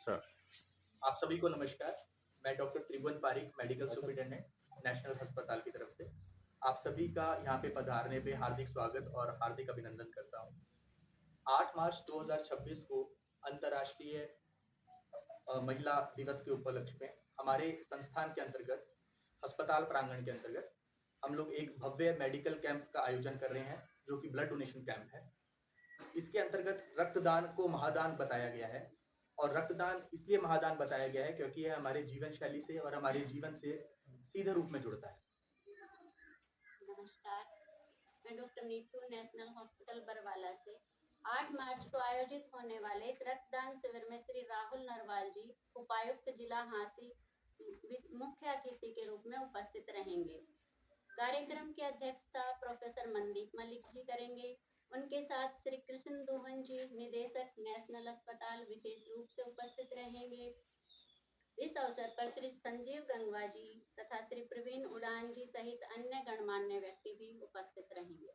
Sir. आप सभी को नमस्कार। मैं डॉक्टर त्रिभुवन पारिक, मेडिकल सुपरिटेंडेंट, नेशनल अस्पताल की तरफ से आप सभी का यहाँ पे पधारने पे हार्दिक स्वागत और हार्दिक अभिनंदन करता हूँ। 8 मार्च 2026 को अंतर्राष्ट्रीय महिला दिवस के उपलक्ष्य में हमारे संस्थान के अंतर्गत, अस्पताल प्रांगण के अंतर्गत हम लोग एक भव्य मेडिकल कैंप का आयोजन कर रहे हैं, जो कि ब्लड डोनेशन कैंप है। इसके अंतर्गत रक्तदान को महादान बताया गया है और रक्तदान इसलिए महादान बताया गया है क्योंकि यह हमारे जीवन शैली से और हमारे जीवन से सीधे रूप में जुड़ता है। नमस्कार, मैं doctor Neetu, national hospital Barwala से 8 मार्च को आयोजित होने वाले इस रक्तदान शिविर में श्री राहुल नरवाल जी, उपायुक्त जिला हांसी, मुख्य अतिथि के रूप में उपस्थित रहेंगे। कार्यक्रम की अध्यक्षता प्रोफेसर मनदीप मलिक जी करेंगे। उनके साथ श्री कृष्ण दोहन जी, निदेशक, नेशनल अस्पताल, विशेष रूप से उपस्थित रहेंगे। इस अवसर पर श्री संजीव गंगवा जी तथा श्री प्रवीण उड़ान जी सहित अन्य गणमान्य व्यक्ति भी उपस्थित रहेंगे।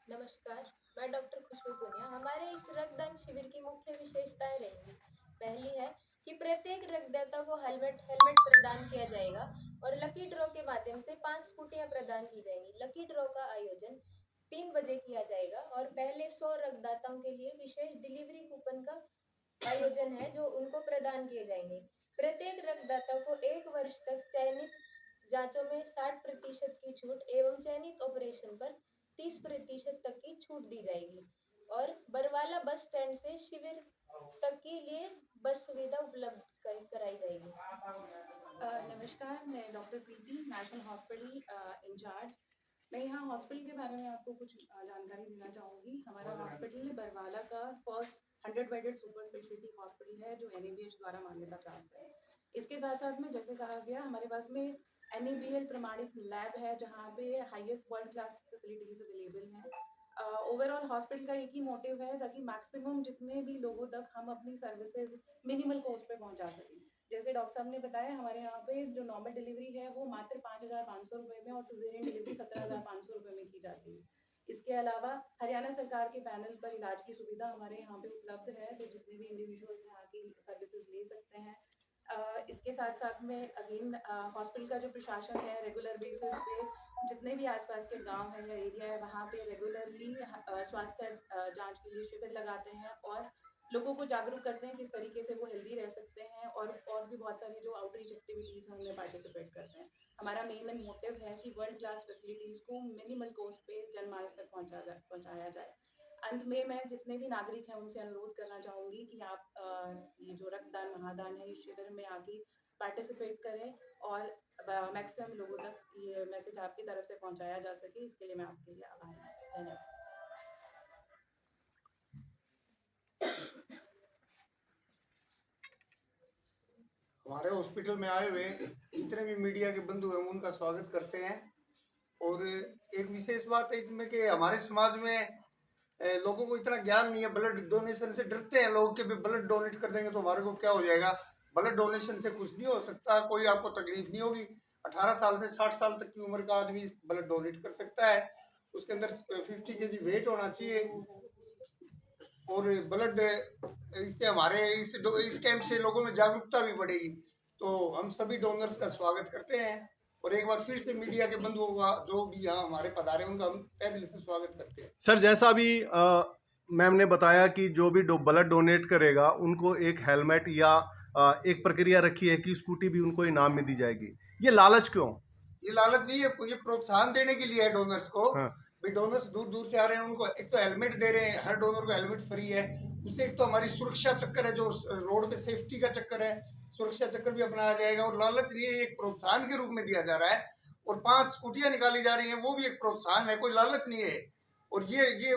नमस्कार, मैं डॉक्टर खुशबू पुनिया। हमारे इस रक्तदान शिविर की मुख्य विशेषताएं रहेंगी। पहली है कि प्रत्येक रक्तदाता को हेलमेट प्रदान किया जाएगा और लकी ड्रॉ के माध्यम से 5 स्कूटियां प्रदान की जाएंगी। लकी ड्रॉ का आयोजन 3 बजे किया जाएगा और पहले 100 रक्तदाताओं के लिए विशेष डिलीवरी कूपन का आयोजन है, जो उनको प्रदान किए जाएंगे। प्रत्येक रक्तदाता को 1 वर्ष तक चयनित जांचों में 60% की छूट एवं चयनित ऑपरेशन पर 30% तक की छूट दी जाएगी और बरवाला बस स्टैंड से शिविर तक के लिए बस सुविधा उपलब्ध कराई जाएगी। नमस्कार, मैं डॉक्टर प्रीति, नेशनल हॉस्पिटल इंचार्ज। मैं यहाँ हॉस्पिटल के बारे में आपको कुछ जानकारी देना चाहूँगी। हमारा हॉस्पिटल बरवाला का first 100 bedded super speciality hospital है, जो NABH द्वारा मान्यता प्राप्त है। इसके साथ साथ में जैसे कहा गया, हमारे पास में NABL प्रमाणित लैब है, जहाँ पे highest world class facilities available हैं। ओवरऑल हॉस्पिटल का एक ही मोटिव है ताकि मैक्सिमम जितने भी लोगों तक हम अपनी सर्विसेज मिनिमल कॉस्ट पे पहुँचा सकें। जैसे डॉक्टर साहब ने बताया, हमारे यहाँ पे जो नॉर्मल डिलीवरी है वो मात्र 5,500 रुपये में और सिजेरियन डिलीवरी 17,500 रुपये में की जाती है। इसके अलावा हरियाणा सरकार के पैनल पर इलाज की सुविधा हमारे यहाँ पे उपलब्ध है, तो जितने भी इंडिविजुअल्स यहाँ की सर्विसेज ले सकते हैं। इसके साथ साथ में अगेन हॉस्पिटल का जो प्रशासन है, रेगुलर बेसिस पे जितने भी आसपास के गांव है या एरिया है, वहाँ पे रेगुलरली स्वास्थ्य जांच के लिए शिविर लगाते हैं और लोगों को जागरूक करते हैं किस तरीके से वो हेल्दी रह सकते हैं और भी बहुत सारी जो आउटरीच एक्टिविटीज़ हैं उनमें पार्टिसिपेट करते हैं। हमारा मेन मोटिव है कि वर्ल्ड क्लास फैसिलिटीज़ को मिनिमल कॉस्ट पे जनमानस तक पहुंचाया जाए। अंत में मैं जितने भी नागरिक हैं उनसे अनुरोध करना चाहूँगी कि आप ये जो रक्तदान महादान है, इस शिविर में आके पार्टिसिपेट करें और मैक्सिमम लोगों तक ये मैसेज आपकी तरफ से पहुँचाया जा सके। इसके लिए मैं आपके लिए आभारी हूँ। धन्यवाद। हमारे हॉस्पिटल में आए हुए जितने भी मीडिया के बंधु हैं उनका स्वागत करते हैं। और एक विशेष बात है इसमें कि हमारे समाज में लोगों को इतना ज्ञान नहीं है, ब्लड डोनेशन से डरते हैं लोग कि ब्लड डोनेट कर देंगे तो हमारे को क्या हो जाएगा। ब्लड डोनेशन से कुछ नहीं हो सकता, कोई आपको तकलीफ नहीं होगी। 18 साल से 60 साल तक की उम्र का आदमी ब्लड डोनेट कर सकता है। उसके अंदर 50 kg वेट होना चाहिए और ब्लड इससे हमारे इस कैंप से लोगों में जागरूकता भी बढ़ेगी। तो हम सभी डोनर्स का स्वागत करते हैं और एक बार फिर से मीडिया के बंधुओं का जो भी यहाँ हमारे पधारे उनका हम तहे दिल से स्वागत करते हैं। सर, जैसा अभी मैम ने बताया कि जो भी ब्लड डोनेट करेगा उनको एक हेलमेट या एक प्रक्रिया रखी है कि स्कूटी भी उनको इनाम में दी जाएगी। ये लालच क्यों? ये लालच नहीं है, ये प्रोत्साहन देने के लिए है डोनर्स को। हाँ। भाई डोनर्स दूर दूर से आ रहे हैं, उनको एक तो हेलमेट दे रहे हैं, हर डोनर को हेलमेट फ्री है। उससे एक तो हमारी सुरक्षा चक्कर है, जो रोड पे सेफ्टी का चक्कर है, सुरक्षा चक्कर भी अपनाया जाएगा। और लालच नहीं है, एक प्रोत्साहन के रूप में दिया जा रहा है। और 5 स्कूटियां निकाली जा रही हैं, वो भी एक प्रोत्साहन है, कोई लालच नहीं है। और ये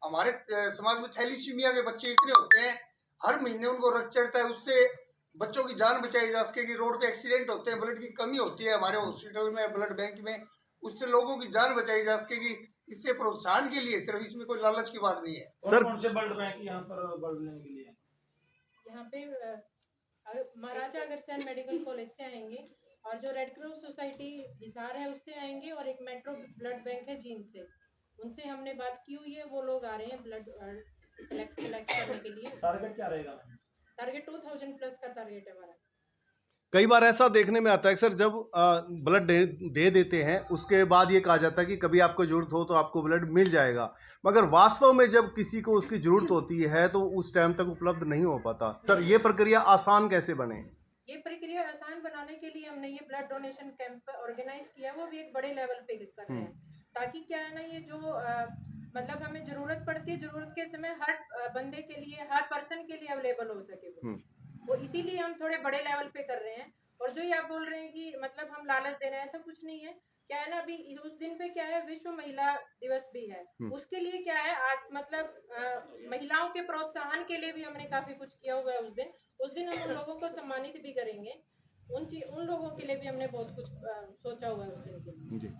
हमारे समाज में थैलीसीमिया के बच्चे इतने होते हैं, हर महीने उनको रक्त चढ़ता है, उससे बच्चों की जान बचाई जा सकेगी। रोड पे एक्सीडेंट होते हैं, ब्लड की कमी होती है हमारे हॉस्पिटल में, ब्लड बैंक में, उससे लोगों की जान बचाई जा सकेगी। इससे प्रोत्साहन के लिए, सिर्फ इसमें कोई लालच की बात नहीं है। सर, कौन से ब्लड बैंक यहाँ पर ब्लड लेने के लिए? यहाँ पे महाराजा अग्रसेन मेडिकल कॉलेज से आएंगे और जो रेड क्रॉस सोसाइटी हिसार है उससे आएंगे और एक मेट्रो ब्लड बैंक है जींद से, उनसे हमने बात की हुई है। वो लोग आ रहे हैं ब्लड कलेक्ट करने के लिए। टारगेट क्या रहेगा? टारगेट 2000 प्लस का टारगेट है हमारा। कई बार ऐसा देखने में आता है कि सर जब ब्लड दे देते हैं उसके बाद ये कहा जाता है कि कभी आपको जरूरत हो तो आपको ब्लड मिल जाएगा, मगर वास्तव में जब किसी को उसकी जरूरत होती है तो उस टाइम तक उपलब्ध नहीं हो पाता। सर ये प्रक्रिया आसान कैसे बने? ये प्रक्रिया आसान बनाने के लिए हमने ये ब्लड डोनेशन कैंप ऑर्गेनाइज किया, वो भी एक बड़े लेवल पे कर रहे हैं, ताकि क्या है ना, ये जो मतलब हमें जरूरत पड़ती है, जरूरत के समय हर बंदे के लिए, हर पर्सन के लिए अवेलेबल हो सके वो इसीलिए हम थोड़े बड़े लेवल पे कर रहे हैं। और जो ये आप बोल रहे हैं कि मतलब हम लालच दे रहे हैं, ऐसा कुछ नहीं है। क्या है ना, अभी उस दिन पे क्या है, विश्व महिला दिवस भी है, उसके लिए क्या है आज मतलब महिलाओं के प्रोत्साहन के लिए भी हमने काफी कुछ किया हुआ है। उस दिन हम उन लोगों को सम्मानित भी करेंगे, उन लोगों के लिए भी हमने बहुत कुछ सोचा हुआ है उस दिन के लिए। जी।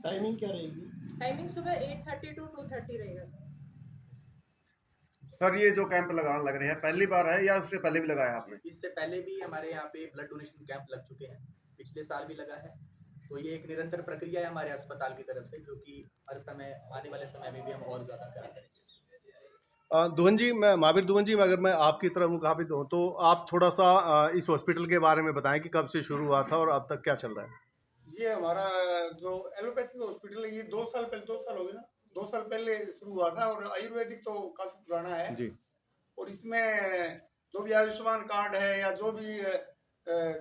टाइमिंग क्या रहेगी? टाइमिंग सुबह 8:30 to 2:30 रहेगा सर। सर ये जो कैंप लगाने लग रहे हैं पहली बार है या उससे पहले भी लगाया आपने? इससे पहले भी हमारे यहाँ पे ब्लड डोनेशन कैंप लग चुके हैं, पिछले साल भी लगा है। तो ये एक निरंतर प्रक्रिया है हमारे अस्पताल की तरफ से, जो कि हर समय आने वाले समय में भी हम और ज़्यादा करा करेंगे। दुवन जी, मैं महावीर दुवन जी, अगर मैं आपकी तरफ मुखातिब हूँ तो आप थोड़ा सा इस हॉस्पिटल के बारे में बताएं कि कब से शुरू हुआ था और अब तक क्या चल रहा है। ये हमारा जो एलोपैथिक हॉस्पिटल है ये 2 साल पहले, 2 साल हो गए ना, 2 साल पहले शुरू हुआ था, और आयुर्वेदिक तो काफी पुराना है जी। और इसमें जो भी आयुष्मान कार्ड है या जो भी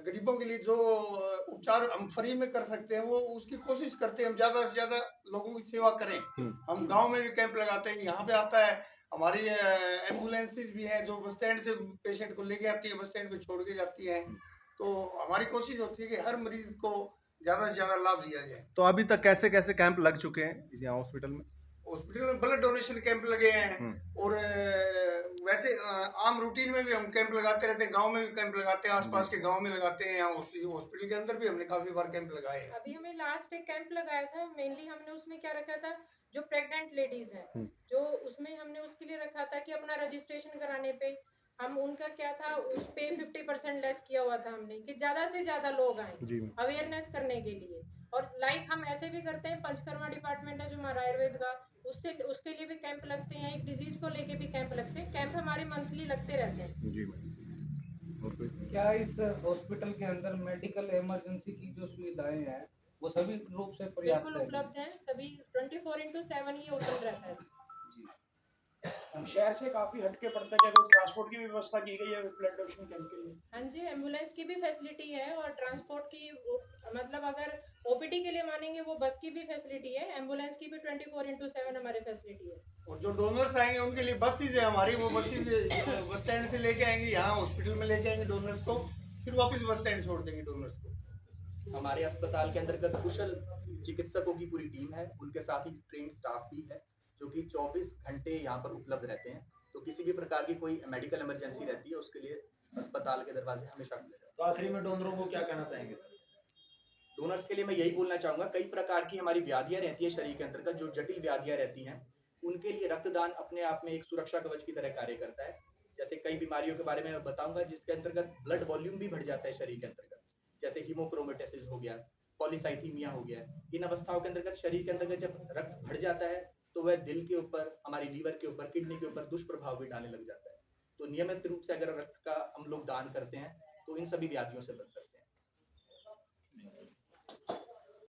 गरीबों के लिए जो उपचार हम फ्री में कर सकते हैं वो उसकी कोशिश करते हैं, हम ज्यादा से ज्यादा लोगों की सेवा करें। हम गांव में भी कैंप लगाते हैं, यहाँ पे आता है हमारी एम्बुलेंसेज भी हैं जो बस स्टैंड से पेशेंट को लेके आती है, बस स्टैंड पे छोड़ के जाती हैं। तो हमारी कोशिश होती है कि हर मरीज को ज्यादा से ज्यादा लाभ दिया जाए। तो अभी तक कैसे कैसे कैंप लग चुके हैं यहाँ हॉस्पिटल में? हॉस्पिटल में ब्लड डोनेशन कैंप लगे हैं और वैसे आम रूटीन में भी हम कैंप लगाते रहते हैं, गांव में भी कैंप लगाते हैं, आसपास के गांव में लगाते हैं, यहाँ हॉस्पिटल के अंदर भी हमने काफी बार कैंप लगाए हैं। अभी हमें लास्ट एक कैंप लगाया था, मेनली हमने उसमें क्या रखा था, जो प्रेग्नेंट लेडीज हैं, जो उसमें हमने उसके लिए रखा था कि अपना रजिस्ट्रेशन कराने पे हम उनका क्या था, उस पे 50% लेस किया हुआ था हमने, कि ज्यादा से ज्यादा लोग आए अवेयरनेस करने के लिए। और लाइक हम ऐसे भी करते हैं, पंचकर्मा डिपार्टमेंट है जो हमारा आयुर्वेद का, उसके लिए भी कैंप लगते हैं, एक डिजीज को लेके भी कैंप लगते हैं। कैंप हमारे मंथली लगते रहते हैं। जी। और कोई? क्या इस हॉस्पिटल के अंदर मेडिकल इमरजेंसी की जो सुविधाएं हैं वो सभी रूप से पर्याप्त बिल्कुल है? उपलब्ध है, सभी 24/7 ही ओपन रहता है। शहर से काफी हटके पड़ता है, क्या कोई ट्रांसपोर्ट की व्यवस्था की गई है ब्लड डोनेशन कैंप के लिए? हाँ जी, एम्बुलेंस की भी फैसिलिटी है और ट्रांसपोर्ट की मतलब अगर ओपीडी के लिए मानेंगे वो बस की भी फैसिलिटी है, एम्बुलेंस की भी 24/7 हमारी फैसिलिटी है। और जो डोनर्स आएंगे उनके लिए बसेज है हमारी, वो बसेज बस स्टैंड से लेके आएंगे, यहाँ हॉस्पिटल में लेके आएंगे डोनर्स को, फिर वापस बस स्टैंड छोड़ देंगे डोनर्स को। हमारे अस्पताल के अंतर्गत कुशल चिकित्सकों की पूरी टीम है, उनके साथ ही ट्रेंड स्टाफ भी है, जो कि 24 घंटे यहाँ पर उपलब्ध रहते हैं। तो किसी भी प्रकार की कोई मेडिकल इमरजेंसी रहती है उसके लिए अस्पताल के दरवाजे हमेशा खुले रहते हैं। तो आखिरी में डोनरों को क्या कहना चाहेंगे सर? डोनर्स के लिए मैं यही बोलना चाहूंगा, कई प्रकार की हमारी व्याधियां रहती है शरीर के अंतर्गत, जो जटिल व्याधियां रहती हैं, उनके लिए रक्तदान अपने आप में एक सुरक्षा कवच की तरह कार्य करता है। जैसे कई बीमारियों के बारे में मैं बताऊंगा जिसके अंतर्गत ब्लड वॉल्यूम भी बढ़ जाता है शरीर के अंतर्गत, जैसे हीमोक्रोमेटोसिस हो गया, पॉलीसाइथीमिया हो गया। इन अवस्थाओं के अंतर्गत शरीर के अंतर्गत जब रक्त बढ़ जाता है तो वह दिल के ऊपर, हमारी लीवर के ऊपर, किडनी के ऊपर दुष्प्रभाव भी डालने लग जाता है। तो नियमित रूप से अगर रक्त का हम लोग दान करते हैं तो इन सभी व्याधियों से बच सकते हैं।